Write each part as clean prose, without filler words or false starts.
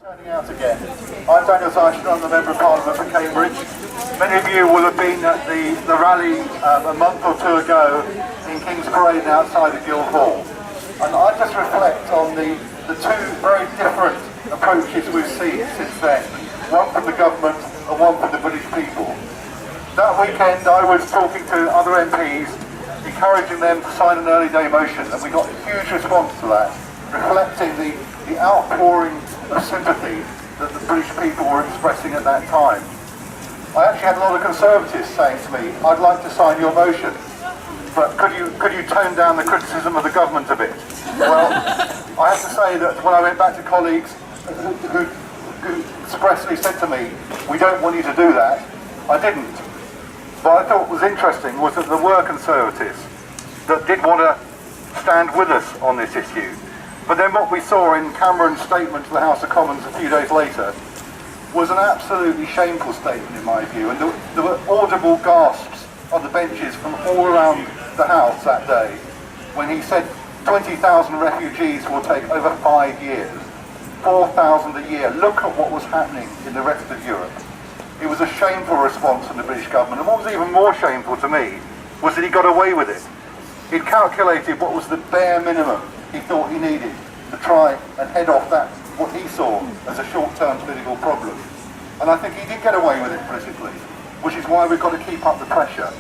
Turning out again. I'm Daniel Syson, I'm the Member of Parliament for Cambridge. Many of you will have been at the rally a month or two ago in King's Parade outside of Guildhall. And I just reflect on the two very different approaches we've seen since then. One from the government and one from the British people. That weekend I was talking to other MPs, encouraging them to sign an early day motion, and we got a huge response to that, reflecting the outpouring of sympathy that the British people were expressing at that time. I actually had a lot of Conservatives saying to me, I'd like to sign your motion, but could you tone down the criticism of the government a bit? Well, I have to say that when I went back to colleagues who expressly said to me, we don't want you to do that, I didn't. What I thought was interesting was that there were Conservatives that did want to stand with us on this issue. But then what we saw in Cameron's statement to the House of Commons a few days later was an absolutely shameful statement in my view, and there were audible gasps on the benches from all around the House that day when he said 20,000 refugees will take over 5 years, 4,000 a year. Look at what was happening in the rest of Europe. It was a shameful response from the British government, and what was even more shameful to me was that he got away with it. He'd calculated what was the bare minimum he thought he needed to try and head off that, what he saw as a short-term political problem. And I think he did get away with it politically, which is why we've got to keep up the pressure.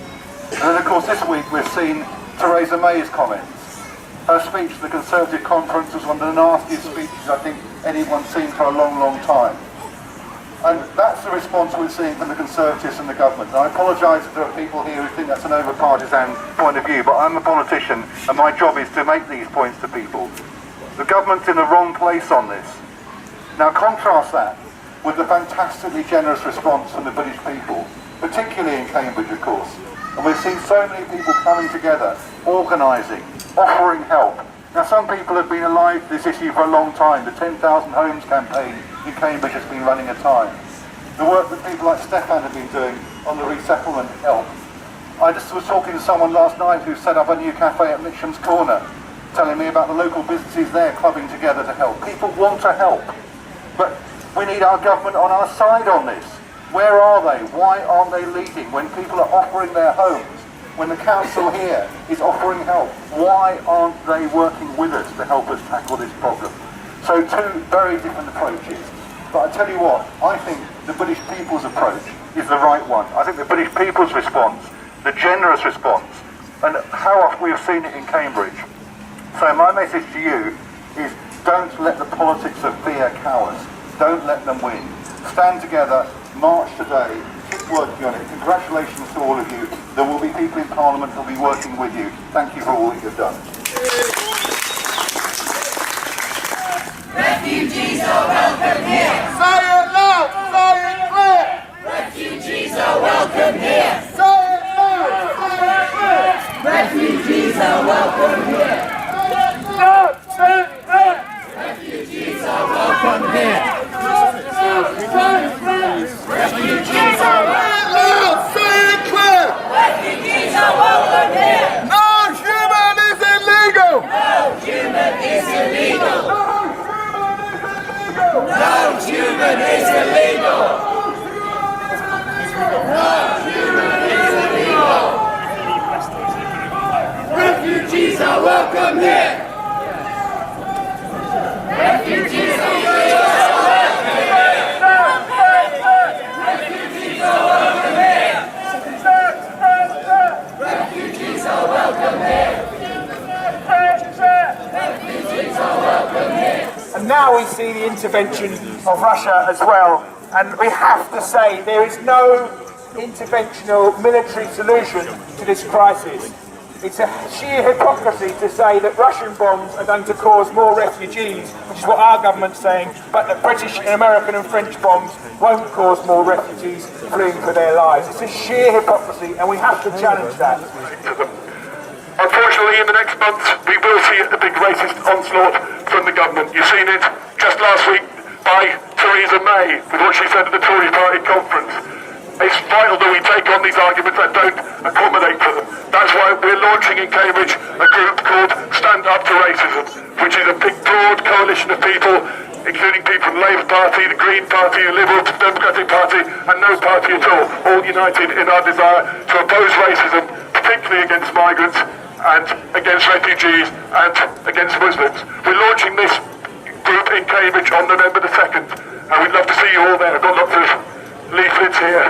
And then of course this week we've seen Theresa May's comments. Her speech at the Conservative conference was one of the nastiest speeches I think anyone's seen for a long, long time. And that's the response we're seeing from the Conservatives and the government. And I apologise if there are people here who think that's an over-partisan point of view, but I'm a politician and my job is to make these points to people. The government's in the wrong place on this. Now contrast that with the fantastically generous response from the British people, particularly in Cambridge of course. And we've seen so many people coming together, organising, offering help. Now some people have been alive to this issue for a long time. The 10,000 Homes campaign in Cambridge has been running a time. The work that people like Stefan have been doing on the resettlement help. I just was talking to someone last night who set up a new cafe at Mitcham's Corner, telling me about the local businesses there clubbing together to help. People want to help, but we need our government on our side on this. Where are they? Why aren't they leading? When people are offering their homes, when the council here is offering help, why aren't they working with us to help us tackle this problem? So two very different approaches. But I tell you what, I think the British people's approach is the right one. I think the British people's response, the generous response, and how often we have seen it in Cambridge. So my message to you is don't let the politics of fear cower us. Don't let them win. Stand together, march today, keep working on it. Congratulations to all of you. There will be people in Parliament who will be working with you. Thank you for all that you've done. Refugees are welcome here. Say it loud, say it clear. Refugees are welcome here. Say it loud, say it clear. Refugees are welcome here. Say it clear. Refugees are welcome here. Refugees are welcome. Loud, say it clear. Refugees are welcome here. No human is illegal. No human is illegal. No human is illegal. No human is illegal. Refugees are welcome here. Refugees are welcome here. Refugees are welcome here. Refugees are welcome here. Refugees are welcome here. And now we see the intervention of Russia as well. And we have to say there is no interventional military solution to this crisis. It's a sheer hypocrisy to say that Russian bombs are going to cause more refugees, which is what our government's saying, but that British and American and French bombs won't cause more refugees fleeing for their lives. It's a sheer hypocrisy, and we have to challenge that. Unfortunately, in the next months, we will see a big racist onslaught from the government. You've seen it just last week by Theresa May with what she said at the Tory party conference. It's vital that we take on these arguments and don't accommodate for them. That's why we're launching in Cambridge a group called Stand Up to Racism, which is a big, broad coalition of people including people from the Labour Party, the Green Party, the Liberal Democratic Party, and no party at all united in our desire to oppose racism, particularly against migrants and against refugees and against Muslims. We're launching this group in Cambridge on November the 2nd, and we'd love to see you all there. I've got lots of leaflets here.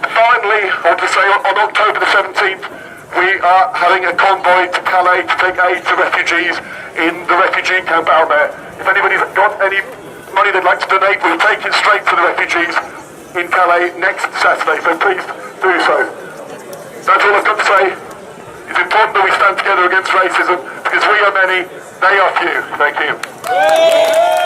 Finally, I want to say on October the 17th, we are having a convoy to Calais to take aid to refugees in the refugee camp out there. If anybody's got any money they'd like to donate, we'll take it straight to the refugees in Calais next Saturday, so please do so. That's all I've got to say. It's important that we stand together against racism, because we are many, they are few. Thank you.